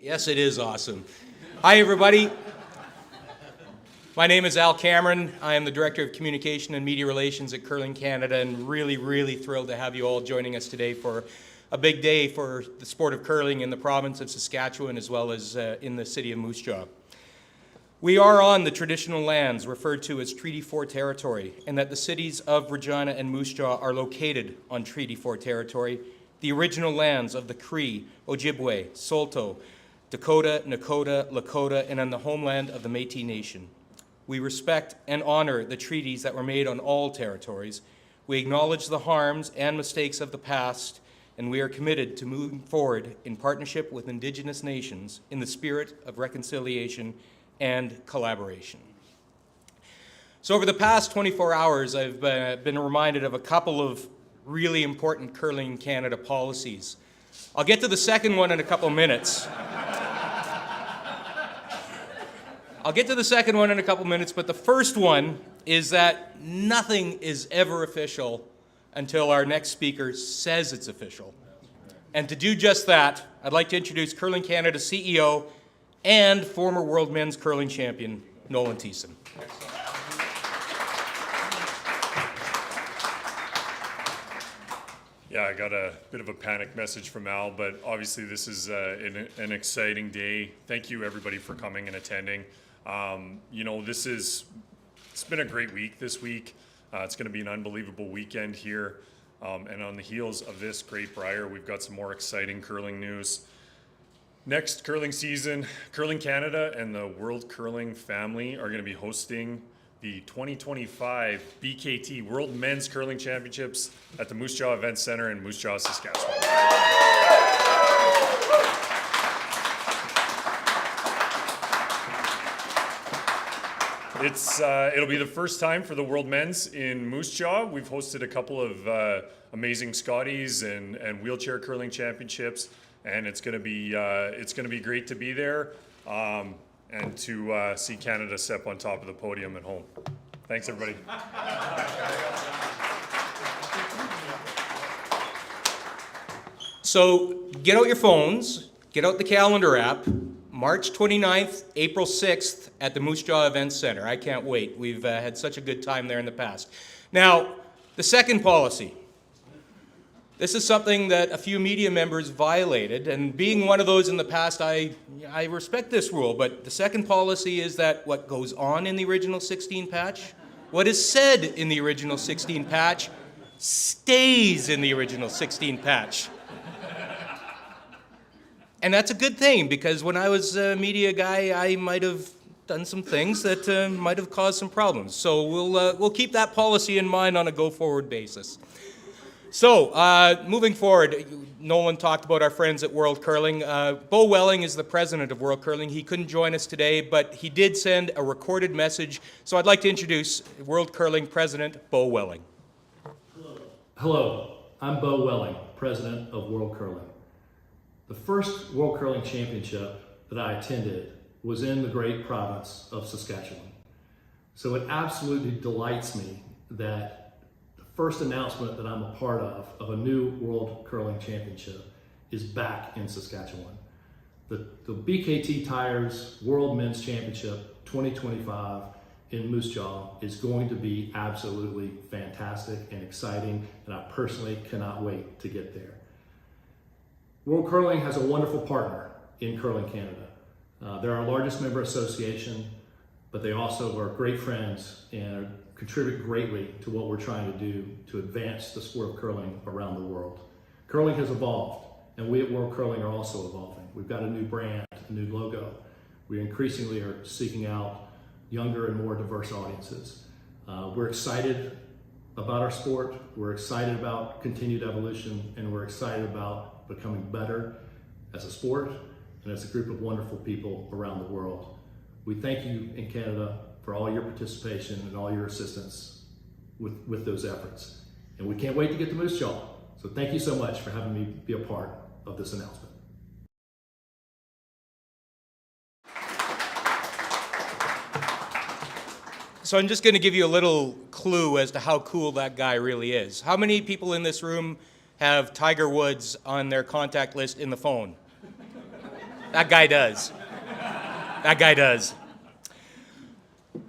Yes, it is awesome. Hi, everybody. My name is Al Cameron. I am the Director of Communication and Media Relations at Curling Canada, and really thrilled to have you all joining us today for a big day for the sport of curling in the province of Saskatchewan as well as in the city of Moose Jaw. We are on the traditional lands referred to as Treaty 4 territory, and that the cities of Regina and Moose Jaw are located on Treaty 4 territory, the original lands of the Cree, Ojibwe, Saulteaux, Dakota, Nakota, Lakota, and on the homeland of the Métis Nation. We respect and honor the treaties that were made on all territories. We acknowledge the harms and mistakes of the past, and we are committed to moving forward in partnership with Indigenous nations in the spirit of reconciliation and collaboration. So over the past 24 hours, I've been reminded of a couple of really important Curling Canada policies. I'll get to the second one in a couple minutes. But the first one is that nothing is ever official until our next speaker says it's official. And to do just that, I'd like to introduce Curling Canada CEO and former World Men's Curling Champion, Nolan Thiessen. Yeah, I got a bit of a panic message from Al, but obviously this is an exciting day. Thank you everybody for coming and attending. It's been a great week this week. It's going to be an unbelievable weekend here. And on the heels of this great Briar, we've got some more exciting curling news. Next curling season, Curling Canada and the World Curling family are going to be hosting the 2025 BKT World Men's Curling Championships at the Moose Jaw Event Center in Moose Jaw, Saskatchewan. It'll be the first time for the World Men's in Moose Jaw. We've hosted a couple of amazing Scotties and wheelchair curling championships, and it's going to be great to be there and to see Canada step on top of the podium at home. Thanks, everybody. So get out your phones, get out the calendar app. March 29th, April 6th at the Moose Jaw Event Center. I can't wait. We've had such a good time there in the past. Now, the second policy. This is something that a few media members violated, and being one of those in the past, I respect this rule, but the second policy is that what goes on in the original 16 patch, what is said in the original 16 patch, stays in the original 16 patch. And that's a good thing, because when I was a media guy, I might have done some things that might have caused some problems. So we'll keep that policy in mind on a go-forward basis. So moving forward, Nolan talked about our friends at World Curling. Bo Welling is the president of World Curling. He couldn't join us today, but he did send a recorded message. So I'd like to introduce World Curling President Bo Welling. Hello, I'm Bo Welling, president of World Curling. The first World Curling Championship that I attended was in the great province of Saskatchewan. So it absolutely delights me that the first announcement that I'm a part of a new World Curling Championship is back in Saskatchewan. The BKT Tires World Men's Championship 2025 in Moose Jaw is going to be absolutely fantastic and exciting, and I personally cannot wait to get there. World Curling has a wonderful partner in Curling Canada. They're our largest member association, but they also are great friends and contribute greatly to what we're trying to do to advance the sport of curling around the world. Curling has evolved, and we at World Curling are also evolving. We've got a new brand, a new logo. We increasingly are seeking out younger and more diverse audiences. We're excited about our sport, we're excited about continued evolution, and we're excited about becoming better as a sport and as a group of wonderful people around the world. We thank you in Canada for all your participation and all your assistance with those efforts. And we can't wait to get to Moose Jaw. So thank you so much for having me be a part of this announcement. So I'm just going to give you a little clue as to how cool that guy really is. How many people in this room have Tiger Woods on their contact list in the phone? That guy does. That guy does.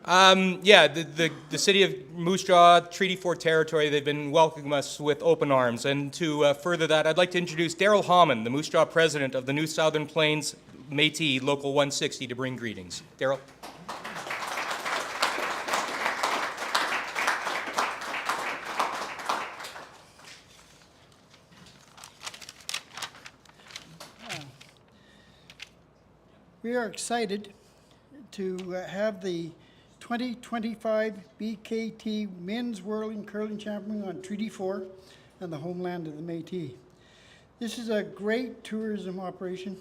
Yeah, the city of Moose Jaw, Treaty 4 territory, they've been welcoming us with open arms. And to further that, I'd like to introduce Daryl Hawman, the Moose Jaw president of the New Southern Plains Métis Local 160, to bring greetings. Daryl. We are excited to have the 2025 BKT Men's Whirling Curling Champion on Treaty 4 and the homeland of the Métis. This is a great tourism operation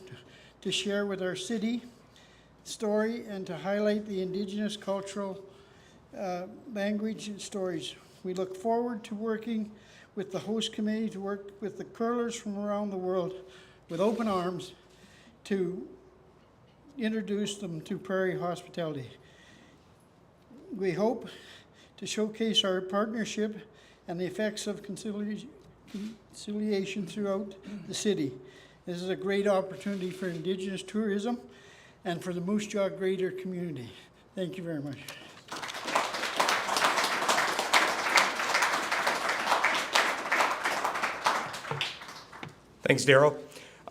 to share with our city story and to highlight the Indigenous cultural language and stories. We look forward to working with the host committee to work with the curlers from around the world with open arms to introduce them to prairie hospitality. We hope to showcase our partnership and the effects of conciliation throughout the city. This is a great opportunity for Indigenous tourism and for the Moose Jaw greater community. Thank you very much. Thanks, Daryl.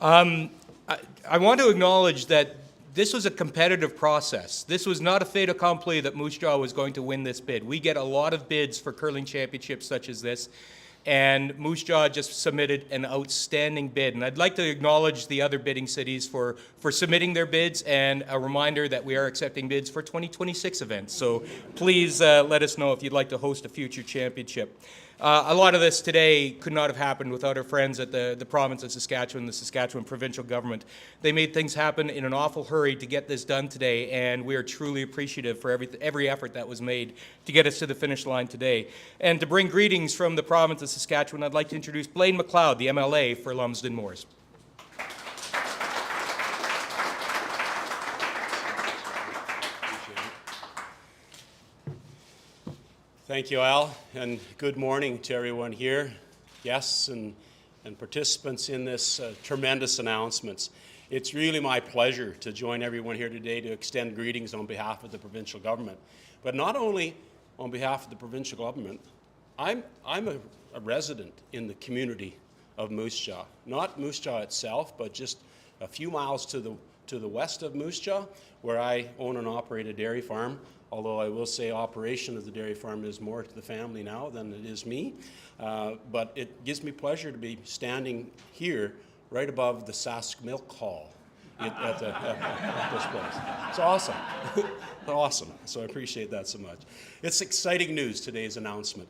I want to acknowledge that this was a competitive process. This was not a fait accompli that Moose Jaw was going to win this bid. We get a lot of bids for curling championships such as this, and Moose Jaw just submitted an outstanding bid. And I'd like to acknowledge the other bidding cities for submitting their bids, and a reminder that we are accepting bids for 2026 events. So please let us know if you'd like to host a future championship. A lot of this today could not have happened without our friends at the province of Saskatchewan, the Saskatchewan provincial government. They made things happen in an awful hurry to get this done today, and we are truly appreciative for every effort that was made to get us to the finish line today. And to bring greetings from the province of Saskatchewan, I'd like to introduce Blaine McLeod, the MLA for Lumsden Moors. Thank you, Al, and good morning to everyone here, guests and participants in this tremendous announcements. It's really my pleasure to join everyone here today to extend greetings on behalf of the provincial government. But not only on behalf of the provincial government, I'm a resident in the community of Moose Jaw. Not Moose Jaw itself, but just a few miles to the west of Moose Jaw, where I own and operate a dairy farm. Although I will say operation of the dairy farm is more to the family now than it is me. But it gives me pleasure to be standing here right above the Sask Milk Hall at this place. It's awesome. Awesome. So I appreciate that so much. It's exciting news, today's announcement.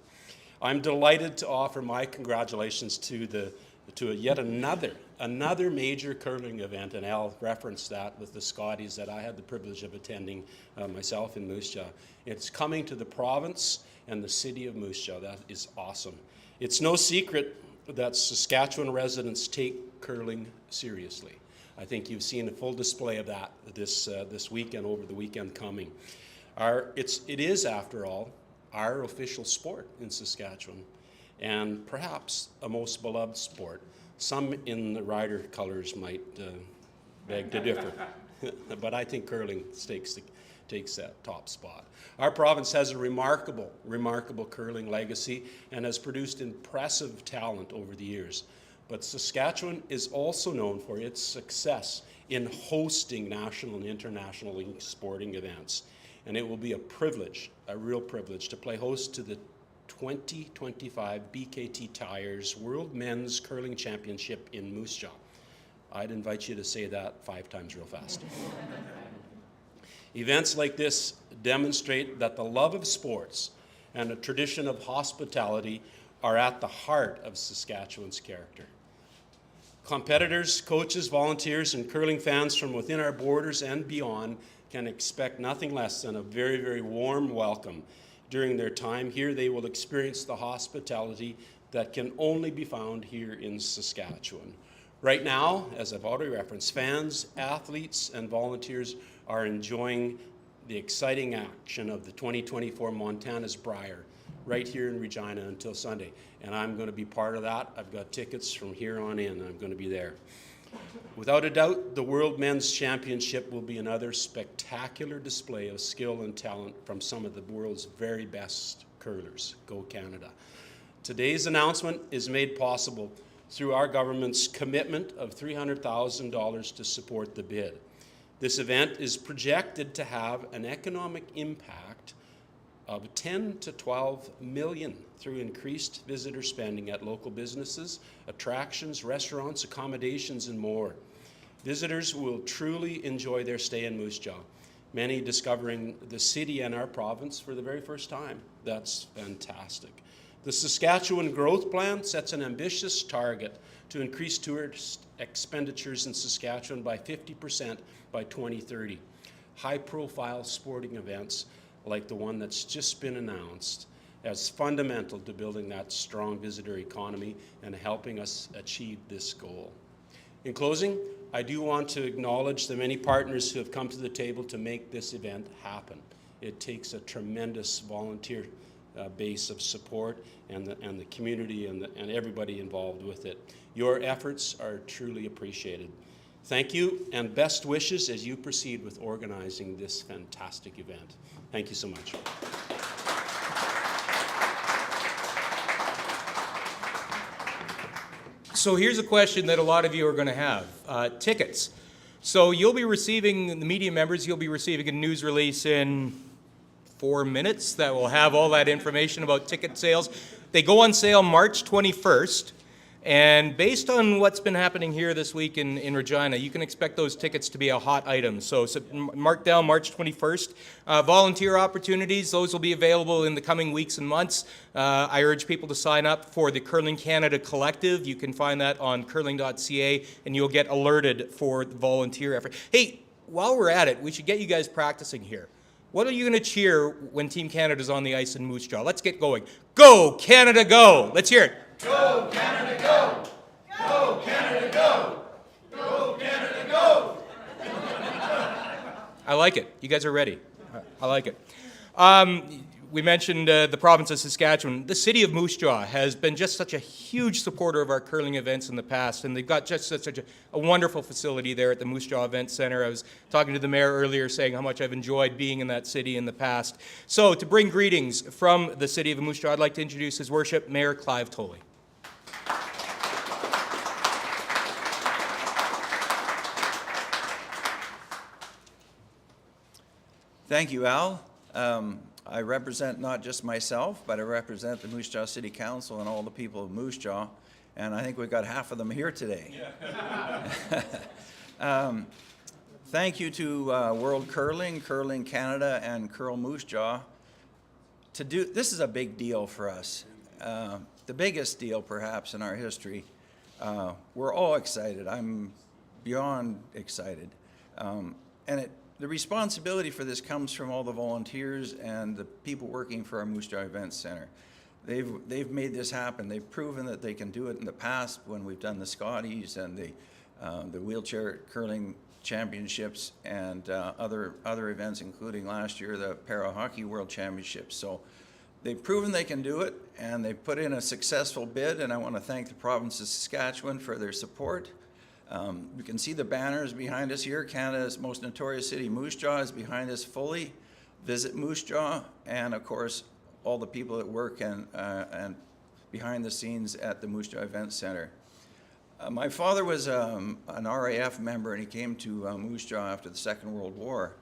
I'm delighted to offer my congratulations to yet another major curling event, and Al referenced that with the Scotties that I had the privilege of attending myself in Moose Jaw. It's coming to the province and the city of Moose Jaw. That is awesome. It's no secret that Saskatchewan residents take curling seriously. I think you've seen a full display of that this weekend, over the weekend coming. It is, after all, our official sport in Saskatchewan, and perhaps a most beloved sport. Some in the rider colors might beg to differ, but I think curling takes that top spot. Our province has a remarkable curling legacy and has produced impressive talent over the years. But Saskatchewan is also known for its success in hosting national and international sporting events. And it will be a privilege, a real privilege, to play host to the 2025 BKT Tires World Men's Curling Championship in Moose Jaw. I'd invite you to say that 5 times real fast. Events like this demonstrate that the love of sports and a tradition of hospitality are at the heart of Saskatchewan's character. Competitors, coaches, volunteers, and curling fans from within our borders and beyond can expect nothing less than a very, very warm welcome. During their time here, they will experience the hospitality that can only be found here in Saskatchewan. Right now, as I've already referenced, fans, athletes, and volunteers are enjoying the exciting action of the 2024 Montana's Brier right here in Regina until Sunday. And I'm going to be part of that. I've got tickets from here on in, and I'm going to be there. Without a doubt, the World Men's Championship will be another spectacular display of skill and talent from some of the world's very best curlers. Go Canada. Today's announcement is made possible through our government's commitment of $300,000 to support the bid. This event is projected to have an economic impact of 10 to 12 million through increased visitor spending at local businesses, attractions, restaurants, accommodations, and more. Visitors will truly enjoy their stay in Moose Jaw, many discovering the city and our province for the very first time. That's fantastic. The Saskatchewan Growth Plan sets an ambitious target to increase tourist expenditures in Saskatchewan by 50% by 2030. High-profile sporting events like the one that's just been announced as fundamental to building that strong visitor economy and helping us achieve this goal. In closing, I do want to acknowledge the many partners who have come to the table to make this event happen. It takes a tremendous volunteer base of support and the community and everybody involved with it. Your efforts are truly appreciated. Thank you and best wishes as you proceed with organizing this fantastic event. Thank you so much. So here's a question that a lot of you are going to have. Tickets. So you'll be receiving, the media members, you'll be receiving a news release in 4 minutes that will have all that information about ticket sales. They go on sale March 21st. And based on what's been happening here this week in Regina, you can expect those tickets to be a hot item. So mark down March 21st. Volunteer opportunities, those will be available in the coming weeks and months. I urge people to sign up for the Curling Canada Collective. You can find that on curling.ca, and you'll get alerted for the volunteer effort. Hey, while we're at it, we should get you guys practicing here. What are you going to cheer when Team Canada's on the ice in Moose Jaw? Let's get going. Go, Canada, go! Let's hear it. Go, Canada, go! Go, Canada, go! Go, Canada, go! I like it. You guys are ready. I like it. We mentioned the province of Saskatchewan. The city of Moose Jaw has been just such a huge supporter of our curling events in the past, and they've got just such a wonderful facility there at the Moose Jaw Event Center. I was talking to the mayor earlier saying how much I've enjoyed being in that city in the past. So to bring greetings from the city of Moose Jaw, I'd like to introduce His Worship, Mayor Clive Tolley. Thank you, Al. I represent not just myself, but I represent the Moose Jaw City Council and all the people of Moose Jaw, and I think we've got half of them here today. Yeah. Thank you to World Curling, Curling Canada, and Curl Moose Jaw. This is a big deal for us, the biggest deal perhaps in our history. We're all excited. I'm beyond excited. The responsibility for this comes from all the volunteers and the people working for our Moose Jaw Events Center. They've made this happen. They've proven that they can do it in the past when we've done the Scotties and the wheelchair curling championships and other events, including last year the Para Hockey World Championships. So they've proven they can do it, and they've put in a successful bid, and I want to thank the province of Saskatchewan for their support. You can see the banners behind us here. Canada's most notorious city, Moose Jaw, is behind us fully. Visit Moose Jaw, and of course, all the people that work and behind the scenes at the Moose Jaw Events Center. My father was an RAF member, and he came to Moose Jaw after the Second World War.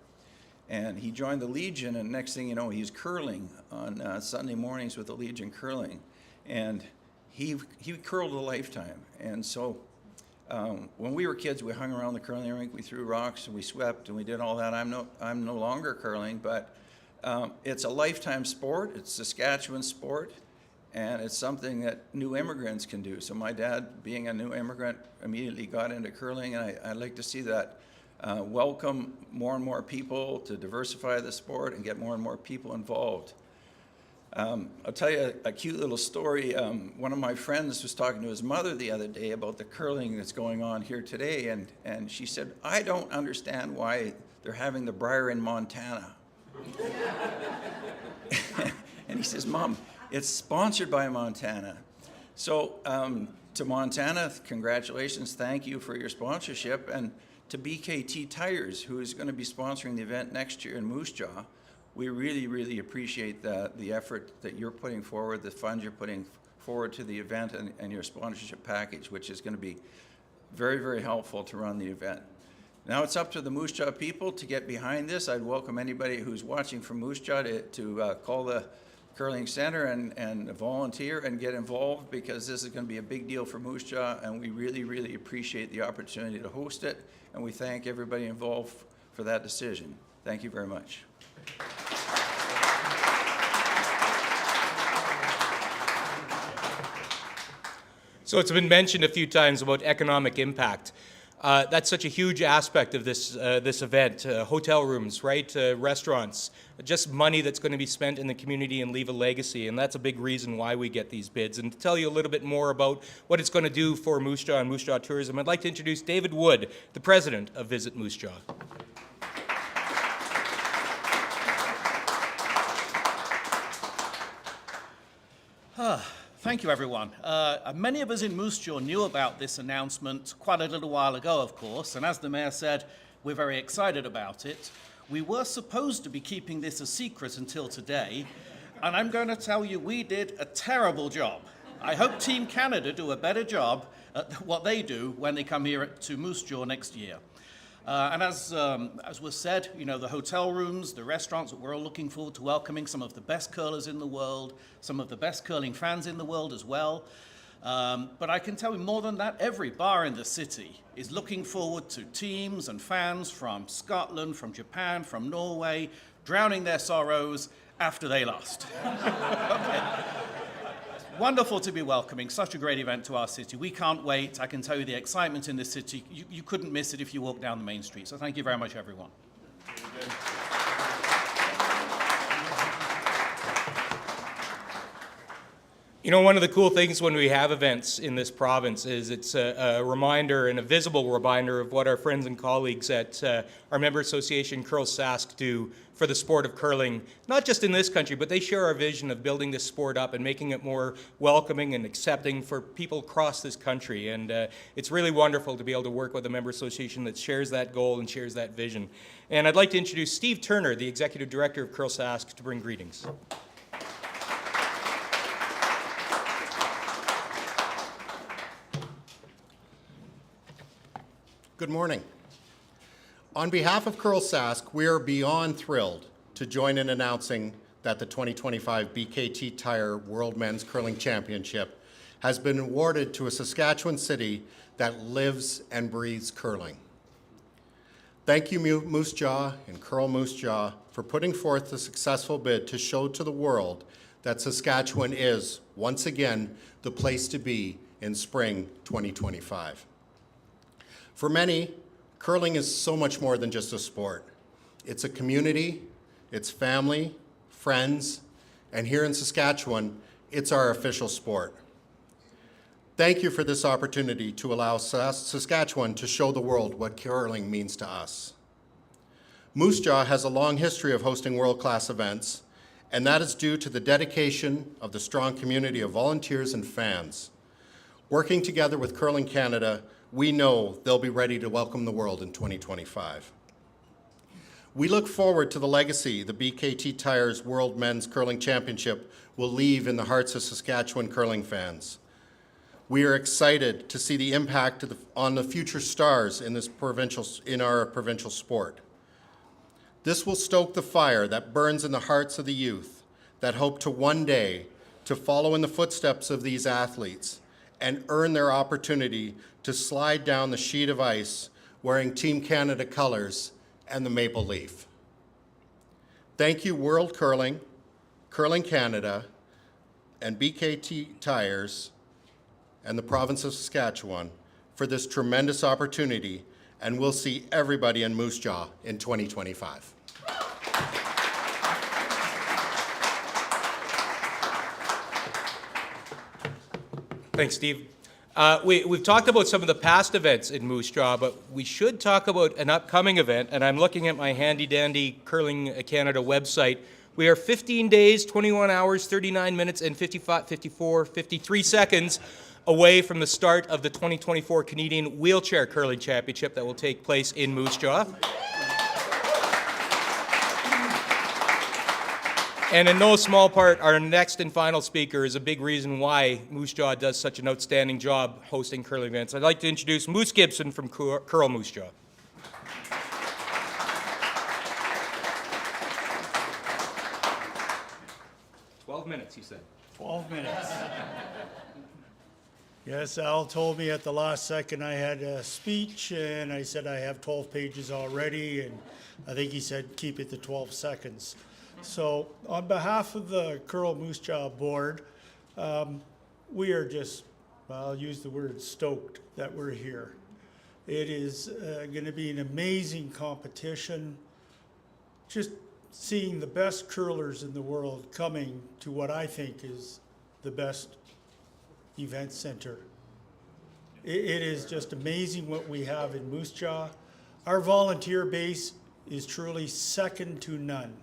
And he joined the Legion, and next thing you know, he's curling on Sunday mornings with the Legion curling. And he curled a lifetime. And so when we were kids, we hung around the curling rink, we threw rocks, and we swept, and we did all that. I'm no longer curling, but it's a lifetime sport. It's Saskatchewan sport, and it's something that new immigrants can do. So my dad, being a new immigrant, immediately got into curling, and I'd like to see that welcome more and more people to diversify the sport and get more and more people involved. I'll tell you a cute little story. One of my friends was talking to his mother the other day about the curling that's going on here today, and she said, "I don't understand why they're having the Brier in Montana." And he says, "Mom, it's sponsored by Montana." So To Montana, congratulations, thank you for your sponsorship, and to BKT Tires, who is going to be sponsoring the event next year in Moose Jaw. We really, really appreciate the effort that you're putting forward, the funds you're putting forward to the event, and your sponsorship package, which is going to be very, very helpful to run the event. Now it's up to the Moose Jaw people to get behind this. I'd welcome anybody who's watching from Moose Jaw to call the Curling Center and volunteer and get involved, because this is going to be a big deal for Moose Jaw, and we really, really appreciate the opportunity to host it, and we thank everybody involved for that decision. Thank you very much. So it's been mentioned a few times about economic impact. That's such a huge aspect of this event. Hotel rooms, right? Restaurants, just money that's going to be spent in the community and leave a legacy. And that's a big reason why we get these bids. And to tell you a little bit more about what it's going to do for Moose Jaw and Moose Jaw tourism, I'd like to introduce David Wood, the president of Visit Moose Jaw. Thank you, everyone. Many of us in Moose Jaw knew about this announcement quite a little while ago, of course, and as the mayor said, we're very excited about it. We were supposed to be keeping this a secret until today, and I'm going to tell you we did a terrible job. I hope Team Canada do a better job at what they do when they come here to Moose Jaw next year. And as was said, you know, the hotel rooms, the restaurants, we're all looking forward to welcoming some of the best curlers in the world, some of the best curling fans in the world as well. But I can tell you more than that, every bar in the city is looking forward to teams and fans from Scotland, from Japan, from Norway, drowning their sorrows after they lost. Okay. Wonderful to be welcoming such a great event to our city. We can't wait. I can tell you the excitement in this city. You couldn't miss it if you walked down the main street. So thank you very much, everyone. You know, one of the cool things when we have events in this province is it's a reminder and a visible reminder of what our friends and colleagues at our member association, Curl Sask, do for the sport of curling, not just in this country, but they share our vision of building this sport up and making it more welcoming and accepting for people across this country. And it's really wonderful to be able to work with a member association that shares that goal and shares that vision. And I'd like to introduce Steve Turner, the executive director of Curl Sask, to bring greetings. Good morning. On behalf of Curl Sask, we are beyond thrilled to join in announcing that the 2025 BKT Tire World Men's Curling Championship has been awarded to a Saskatchewan city that lives and breathes curling. Thank you, Moose Jaw and Curl Moose Jaw, for putting forth the successful bid to show to the world that Saskatchewan is, once again, the place to be in spring 2025. For many, curling is so much more than just a sport. It's a community, it's family, friends, and here in Saskatchewan, it's our official sport. Thank you for this opportunity to allow Saskatchewan to show the world what curling means to us. Moose Jaw has a long history of hosting world-class events, and that is due to the dedication of the strong community of volunteers and fans. Working together with Curling Canada, we know they'll be ready to welcome the world in 2025. We look forward to the legacy the BKT Tires World Men's Curling Championship will leave in the hearts of Saskatchewan curling fans. We are excited to see the impact on the future stars in our provincial sport. This will stoke the fire that burns in the hearts of the youth that hope to one day to follow in the footsteps of these athletes and earn their opportunity to slide down the sheet of ice wearing Team Canada colors and the maple leaf. Thank you, World Curling, Curling Canada, and BKT Tires, and the province of Saskatchewan for this tremendous opportunity, and we'll see everybody in Moose Jaw in 2025. Thanks, Steve. We've talked about some of the past events in Moose Jaw, but we should talk about an upcoming event, and I'm looking at my handy-dandy Curling Canada website. We are 15 days, 21 hours, 39 minutes, and 53 seconds away from the start of the 2024 Canadian Wheelchair Curling Championship that will take place in Moose Jaw. And in no small part, our next and final speaker is a big reason why Moose Jaw does such an outstanding job hosting curling events. I'd like to introduce Moose Gibson from Curl Moose Jaw. Minutes, he said. 12 minutes. Yes, Al told me at the last second I had a speech, and I said I have 12 pages already, and I think he said keep it to 12 seconds. So on behalf of the Curl Moose Jaw board, we are just, well, I'll use the word stoked that we're here. It is going to be an amazing competition. Just seeing the best curlers in the world coming to what I think is the best event center. It is just amazing what we have in Moose Jaw. Our volunteer base is truly second to none.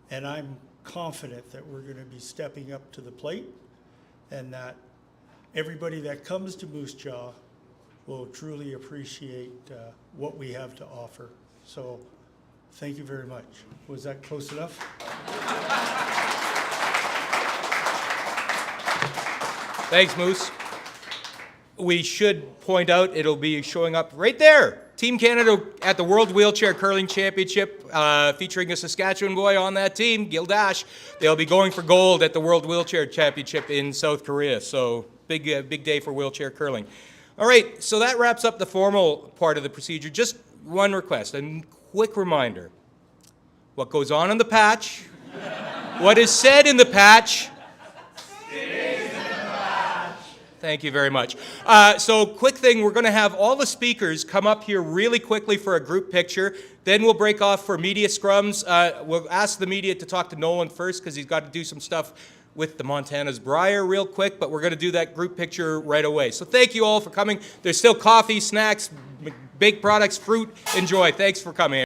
And I'm confident that we're going to be stepping up to the plate and that everybody that comes to Moose Jaw will truly appreciate what we have to offer. So thank you very much. Was that close enough? Thanks, Moose. We should point out it'll be showing up right there. Team Canada at the World Wheelchair Curling Championship, featuring a Saskatchewan boy on that team, Gil Dash. They'll be going for gold at the World Wheelchair Championship in South Korea. So big day for wheelchair curling. All right, so that wraps up the formal part of the procedure. Just one request, a quick reminder. What goes on in the patch, what is said in the patch, thank you very much. So quick thing, we're going to have all the speakers come up here really quickly for a group picture. Then we'll break off for media scrums. We'll ask the media to talk to Nolan first because he's got to do some stuff with the Montana's Briar real quick, but we're going to do that group picture right away. So thank you all for coming. There's still coffee, snacks, baked products, fruit. Enjoy. Thanks for coming.